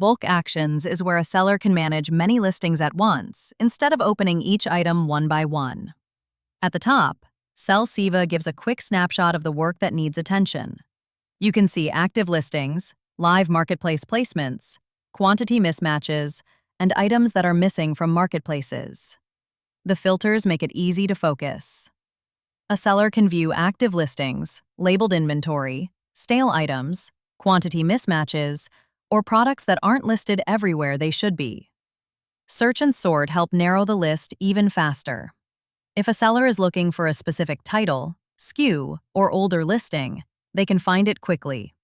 Bulk Actions is where a seller can manage many listings at once instead of opening each item one by one. At the top, SellSeva gives a quick snapshot of the work that needs attention. You can see active listings, live marketplace placements, quantity mismatches, and items that are missing from marketplaces. The filters make it easy to focus. A seller can view active listings, labeled inventory, stale items, quantity mismatches, or products that aren't listed everywhere they should be. Search and sort help narrow the list even faster. If a seller is looking for a specific title, SKU, or older listing, they can find it quickly.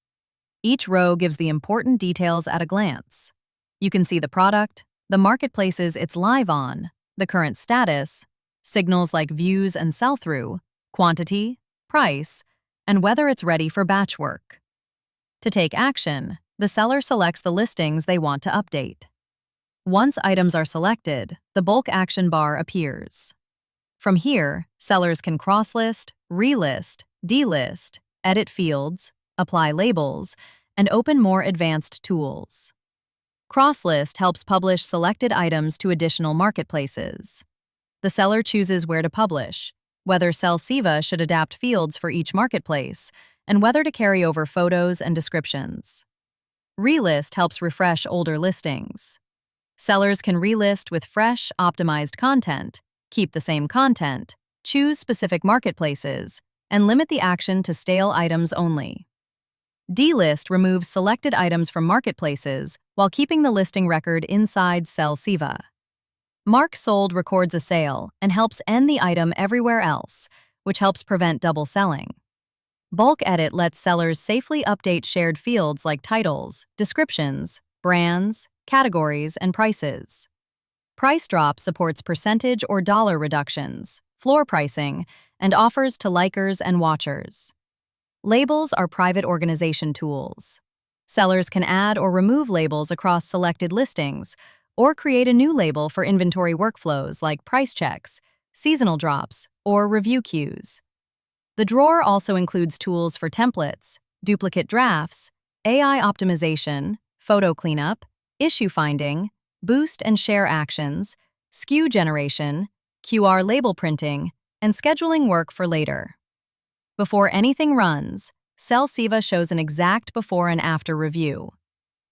Each row gives the important details at a glance. You can see the product, the marketplaces it's live on, the current status, signals like views and sell-through, quantity, price, and whether it's ready for batch work. To take action, the seller selects the listings they want to update. Once items are selected, the bulk action bar appears. From here, sellers can crosslist, relist, delist, edit fields, apply labels, and open more advanced tools. Crosslist helps publish selected items to additional marketplaces. The seller chooses where to publish, whether SellSeva should adapt fields for each marketplace, and whether to carry over photos and descriptions. Relist helps refresh older listings. Sellers can relist with fresh, optimized content, keep the same content, choose specific marketplaces, and limit the action to stale items only. Delist removes selected items from marketplaces while keeping the listing record inside SellSeva. Mark Sold records a sale and helps end the item everywhere else, which helps prevent double selling. Bulk Edit lets sellers safely update shared fields like titles, descriptions, brands, categories, and prices. Price Drop supports percentage or dollar reductions, floor pricing, and offers to likers and watchers. Labels are private organization tools. Sellers can add or remove labels across selected listings, or create a new label for inventory workflows like price checks, seasonal drops, or review queues. The drawer also includes tools for templates, duplicate drafts, AI optimization, photo cleanup, issue finding, boost and share actions, SKU generation, QR label printing, and scheduling work for later. Before anything runs, SellSeva shows an exact before and after review.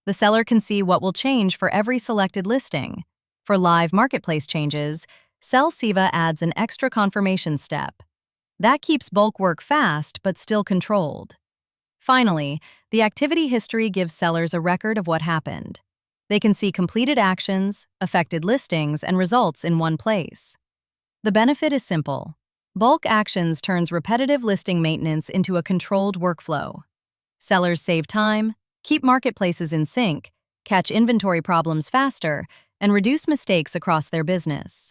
The seller can see what will change for every selected listing. For live marketplace changes, SellSeva adds an extra confirmation step. That keeps bulk work fast but still controlled. Finally, the activity history gives sellers a record of what happened. They can see completed actions, affected listings, and results in one place. The benefit is simple. Bulk Actions turns repetitive listing maintenance into a controlled workflow. Sellers save time, keep marketplaces in sync, catch inventory problems faster, and reduce mistakes across their business.